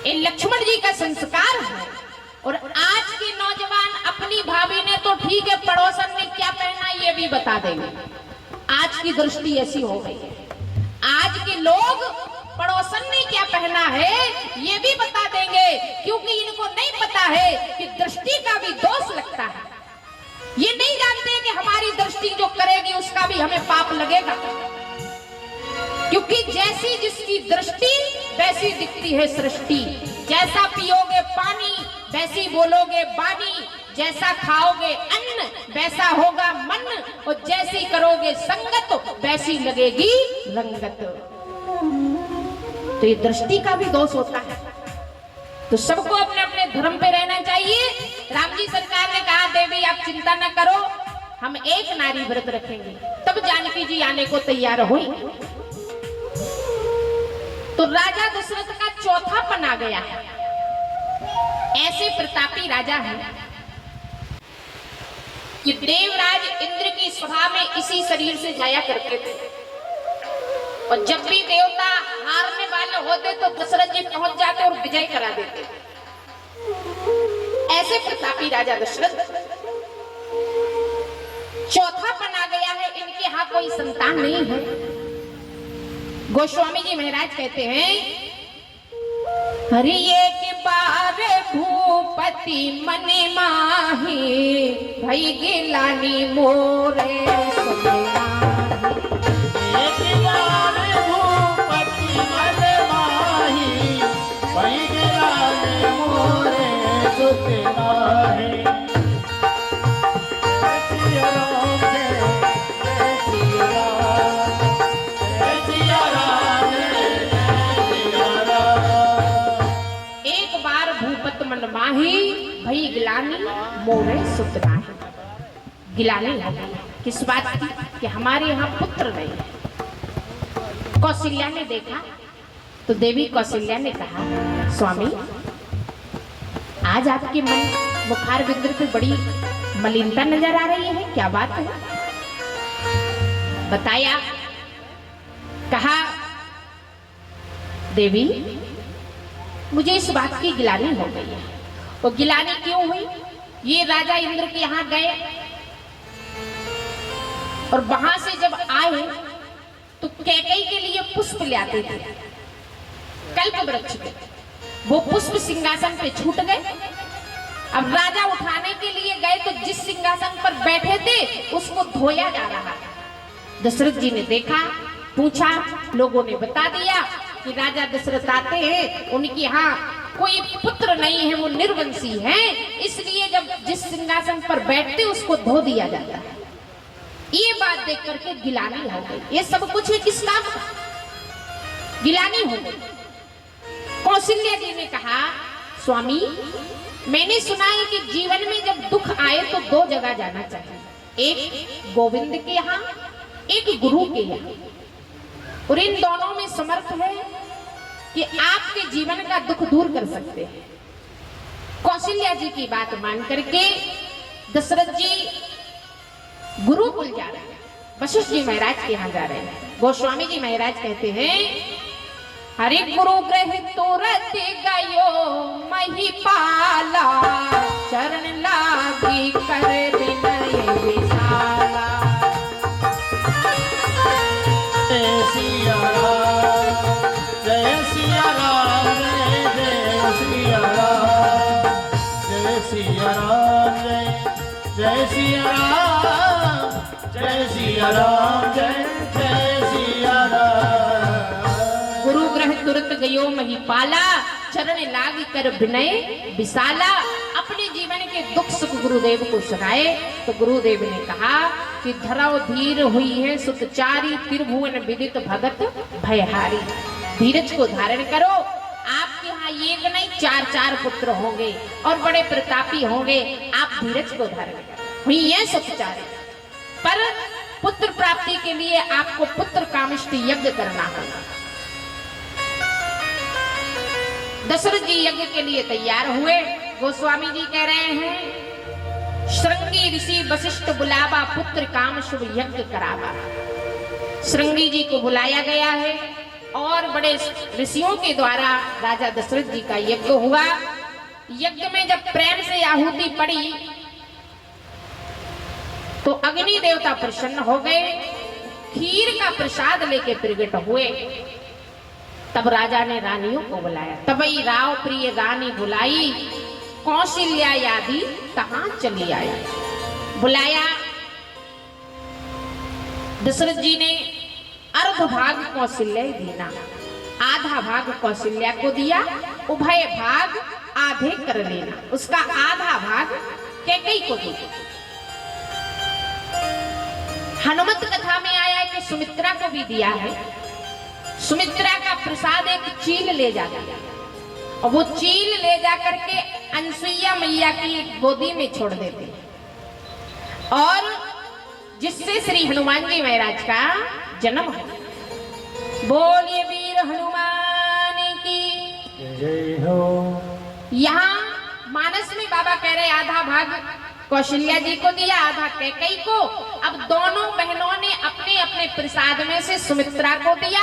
ये लक्ष्मण जी का संस्कार है। और आज के नौजवान अपनी भाभी ने तो ठीक है, पड़ोसन ने क्या पहना ये भी बता देंगे। आज की दृष्टि ऐसी हो गई है, आज के लोग पड़ोसन ने क्या पहना है ये भी बता देंगे, क्योंकि इनको नहीं पता है कि दृष्टि का भी दोष लगता है। ये नहीं जानते कि हमारी दृष्टि जो करेगी उसका भी हमें पाप लगेगा, क्योंकि जैसी जिसकी दृष्टि वैसी दिखती है सृष्टि। जैसा पियोगे पानी वैसी बोलोगे बानी, जैसा खाओगे अन्न वैसा होगा मन, और जैसी करोगे संगत वैसी लगेगी रंगत। तो ये दृष्टि का भी दोष होता है। तो सबको अपने अपने धर्म पे रहना चाहिए। राम जी सरकार ने कहा देवी आप चिंता न करो, हम एक नारी व्रत रखेंगे। तब जानकी जी आने को तैयार हुई। तो राजा दशरथ का चौथापन आ गया है। ऐसे प्रतापी राजा है कि देवराज इंद्र की सभा में इसी शरीर से जाया करते थे, और जब भी देवता हारने वाले होते तो दशरथ जी पहुंच जाते और विजय करा देते। ऐसे प्रतापी राजा दशरथ, चौथापन आ गया है, इनके यहाँ कोई संतान नहीं है। गोस्वामी जी महाराज कहते हैं, हरि एक बार भूपति मने माही, भई गिलानी मोरे सुना। एक बार भूपति मने माही, भई गिलानी मोरे सुना। माही भई गिलानी मोरे सुतना है। गिलानी है किस बात की कि हमारे यहाँ पुत्र नहीं है। कौशल्या ने देखा तो देवी कौशल्या ने कहा, स्वामी आज आपके मन मुखार बिंदु पे बड़ी मलिनता नजर आ रही है, क्या बात है? बताया, कहा देवी मुझे इस बात की गिलानी हो गई है। वो गिलानी क्यों हुई? ये राजा इंद्र के यहाँ गए और वहां से जब आए तो कैकेयी के लिए पुष्प ले आते थे, कल्प वृक्ष पे। वो पुष्प सिंहासन पे छूट गए। अब राजा उठाने के लिए गए तो जिस सिंहासन पर बैठे थे उसको धोया जा रहा। दशरथ जी ने देखा, पूछा, लोगों ने बता दिया कि राजा दशरथ आते हैं, उनके यहाँ कोई पुत्र नहीं है, वो निर्वंशी हैं, इसलिए जब जिस सिंहासन पर बैठते उसको धो दिया जाता है। ये बात देख करके गिलानी हो गई। ये सब कुछ है किस काम का? गिलानी हो गई। कौशल्या जी ने कहा, स्वामी मैंने सुना है कि जीवन में जब दुख आए तो दो जगह जाना चाहिए, एक गोविंद के यहाँ, एक गुरु के यहाँ। और इन दोनों में समर्थ है कि आपके जीवन का दुख दूर कर सकते हैं। कौशल्या जी की बात मान करके दशरथ जी गुरुकुल जा रहे हैं, वशिष्ठ जी महाराज के यहाँ जा रहे हैं। गोस्वामी जी महाराज कहते हैं, हरि गुरु ग्रह तुरत गयो महिपाला, चरण लागी कर विनय विशाला। जय सिया राम, जय सिया राम, जय सिया राम, जय सिया राम, जय सिया राम, जय सिया राम, जय सिया राम। गुरु ग्रह तुरत गयो महिपाला, चरण लाग कर विनय विशाला। अपने जीवन के दुख सुख गुरुदेव को सुनाए तो गुरुदेव ने कहा कि धराव धीर हुई है सुतचारी, त्रिभुवन विदित भगत भयहारी। धीरज को धारण करो। आपके यहाँ एक नहीं चार चार पुत्र होंगे और बड़े प्रतापी होंगे। आप धीरज को धारण करो। हुई है सुतचारी, पर पुत्र प्राप्ति के लिए आपको पुत्र कामिष्ट यज्ञ करना होगा। दशरथ जी यज्ञ के लिए तैयार हुए। गोस्वामी जी कह रहे हैं, श्रृंगी ऋषि वशिष्ठ बुलावा, पुत्र काम शुभ यज्ञ करावा। श्रृंगी जी को बुलाया गया है, और बड़े ऋषियों के द्वारा राजा दशरथ जी का यज्ञ हुआ। यज्ञ में जब प्रेम से आहुति पड़ी तो अग्नि देवता प्रसन्न हो गए, खीर का प्रसाद लेके प्रकट हुए। तब राजा ने रानियों को बुलाया, तबई राव प्रिय रानी बुलाई, कौशल्या यादी कहां चली आई। बुलाया, दशरथ जी ने अर्ध भाग कौशल्या दीना, आधा भाग कौशल्या को दिया, उभय भाग आधे कर लेना, उसका आधा भाग कैकेयी को दिया। हनुमत कथा में आया है कि सुमित्रा को भी दिया है। सुमित्रा का प्रसाद एक चील ले जाता है और वो चील ले जाकर के अनसुईया मैया की गोदी में छोड़ देते हैं और जिससे श्री हनुमान जी महाराज का जन्म हो। बोलिए वीर हनुमान की जय हो। यहाँ मानस में बाबा कह रहे आधा भाग कौशल्या जी को दिया, आधा कैकेयी को। अब दोनों बहनों ने अपने अपने प्रसाद में से सुमित्रा को दिया।